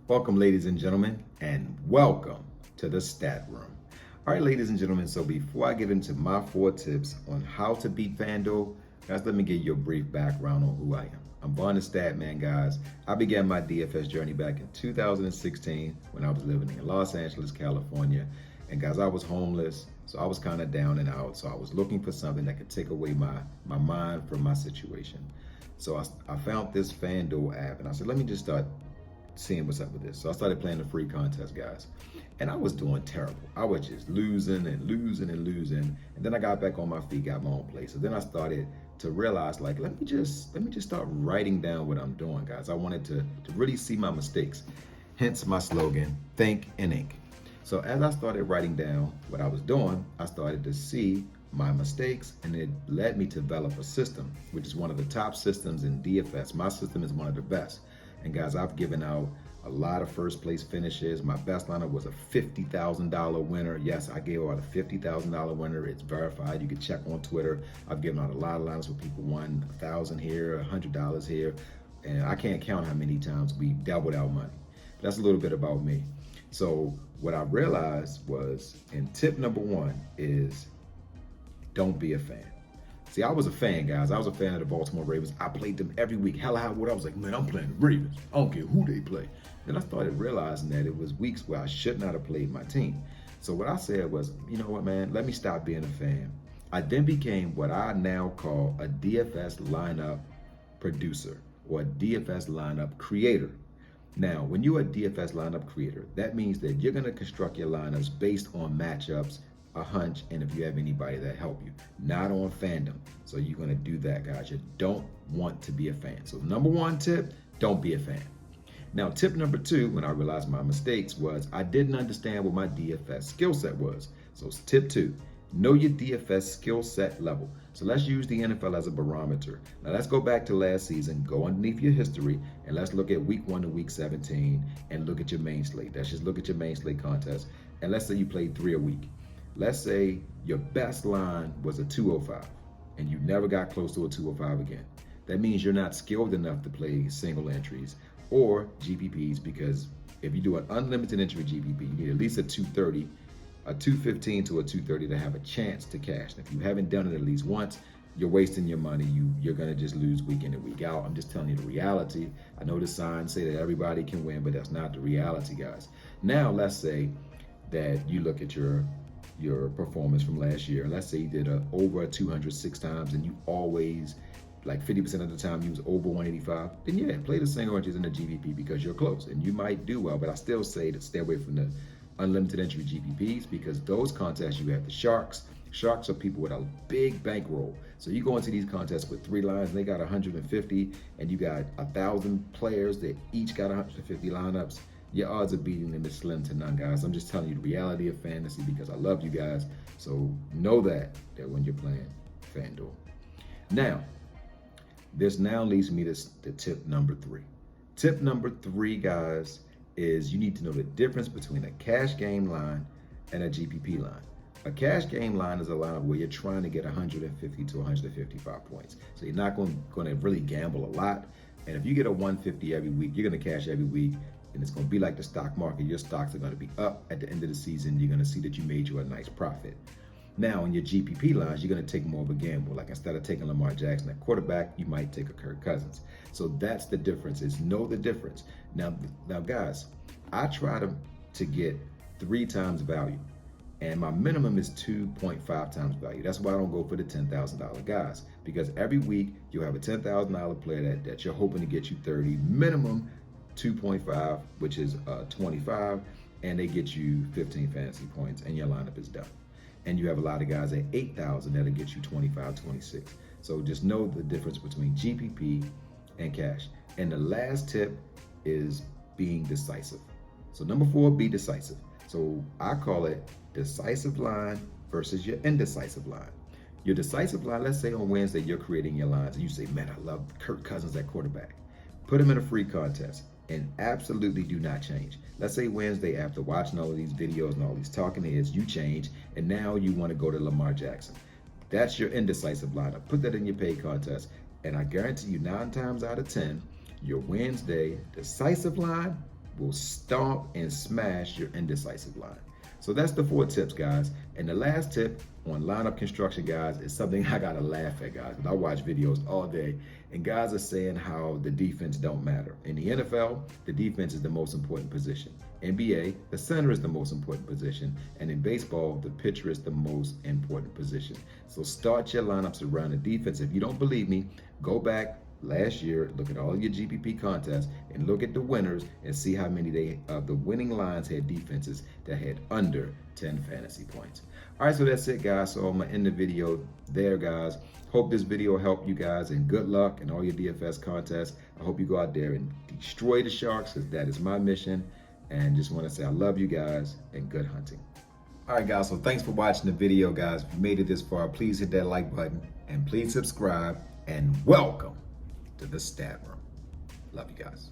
Welcome, ladies and gentlemen, and welcome to the Stat Room. All right, ladies and gentlemen, so before I get into my 4 tips on how to beat FanDuel, guys, let me give you a brief background on who I am. I'm VonntheStatman, guys. I began my DFS journey back in 2016 when I was living in Los Angeles, California. And guys, I was homeless, so I was kind of down and out. So I was looking for something that could take away my mind from my situation. So I found this FanDuel app, and I said, let me just start seeing what's up with this. So I started playing the free contest, guys, and I was doing terrible. I was just losing. And then I got back on my feet, got my own place. So then I started to realize, like, let me just start writing down what I'm doing, guys. I wanted to really see my mistakes. Hence my slogan, think and ink. So as I started writing down what I was doing, I started to see my mistakes, and it led me to develop a system, which is one of the top systems in DFS. My system is one of the best. And guys, I've given out a lot of first place finishes. My best lineup was a $50,000 winner. Yes, I gave out a $50,000 winner. It's verified. You can check on Twitter. I've given out a lot of lineups where people won $1,000 here, $100 here. And I can't count how many times we doubled our money. That's a little bit about me. So what I realized was, and tip number 1 is, don't be a fan. See, I was a fan, guys. I was a fan of the Baltimore Ravens. I played them every week. Hell, I was like, man, I'm playing the Ravens. I don't care who they play. Then I started realizing that it was weeks where I should not have played my team. So what I said was, you know what, man, let me stop being a fan. I then became what I now call a DFS lineup producer or a DFS lineup creator. Now, when you're a DFS lineup creator, that means that you're going to construct your lineups based on matchups, a hunch, and if you have anybody that help you, not on fandom. So you're going to do that, guys. You don't want to be a fan. So number 1 tip, don't be a fan. Now, tip number 2, when I realized my mistakes, was I didn't understand what my DFS skill set was. So tip 2, know your DFS skill set level. So let's use the NFL as a barometer. Now let's go back to last season, go underneath your history, and let's look at week 1 to week 17 and look at your main slate. Let's just look at your main slate contest. And let's say you played 3 a week. Let's say your best line was a 205 and you never got close to a 205 again. That means you're not skilled enough to play single entries or GPPs, because if you do an unlimited entry GPP, you need at least a 230, a 215 to a 230 to have a chance to cash. And if you haven't done it at least once, you're wasting your money. You're gonna just lose week in and week out. I'm just telling you the reality. I know the signs say that everybody can win, but that's not the reality, guys. Now, let's say that you look at your performance from last year. Let's say you did over 206 times and you always, like 50% of the time, you was over 185. Then yeah, play the single entries in the GPP because you're close and you might do well. But I still say to stay away from the unlimited entry GPPs, because those contests, you have the sharks. Sharks are people with a big bankroll. So you go into these contests with 3 lines, and they got 150, and you got 1,000 players that each got 150 lineups. Your odds of beating them is slim to none, guys. I'm just telling you the reality of fantasy because I love you guys. So know that when you're playing FanDuel. Now, this now leads me to tip number 3. Tip number 3, guys, is you need to know the difference between a cash game line and a GPP line. A cash game line is a line where you're trying to get 150 to 155 points. So you're not going to really gamble a lot. And if you get a 150 every week, you're going to cash every week. And it's going to be like the stock market. Your stocks are going to be up at the end of the season. You're going to see that you made you a nice profit. Now, in your GPP lines, you're going to take more of a gamble. Like instead of taking Lamar Jackson at quarterback, you might take a Kirk Cousins. So that's the difference, is know the difference. Now guys, I try to get 3 times value. And my minimum is 2.5 times value. That's why I don't go for the $10,000 guys. Because every week, you'll have a $10,000 player that you're hoping to get you 30. Minimum 2.5, which is 25, and they get you 15 fantasy points, and your lineup is done. And you have a lot of guys at 8,000 that'll get you 25, 26. So just know the difference between GPP and cash. And the last tip is being decisive. So number 4, be decisive. So I call it decisive line versus your indecisive line. Your decisive line, let's say on Wednesday you're creating your lines and you say, man, I love Kirk Cousins at quarterback. Put him in a free contest and absolutely do not change. Let's say Wednesday, after watching all of these videos and all these talking heads, you change and now you want to go to Lamar Jackson. That's your indecisive lineup. Put that in your paid contest, and I guarantee you 9 times out of 10, your Wednesday decisive line will stomp and smash your indecisive line. So that's the 4 tips, guys. And the last tip on lineup construction, guys, is something I gotta laugh at, guys, because I watch videos all day, and guys are saying how the defense don't matter. In the NFL, the defense is the most important position. NBA, the center is the most important position. And in baseball, the pitcher is the most important position. So start your lineups around the defense. If you don't believe me, go back last year, look at all your GPP contests, and look at the winners and see how many of the winning lines had defenses that had under 10 fantasy points. All right, so that's it, guys. So I'm gonna end the video there, guys. Hope this video helped you guys, and good luck in all your DFS contests. I hope you go out there and destroy the Sharks, because that is my mission. And just want to say I love you guys and good hunting. All right, guys, so thanks for watching the video, guys. If you made it this far, please hit that like button and please subscribe, and welcome to the Stat Room. Love you guys.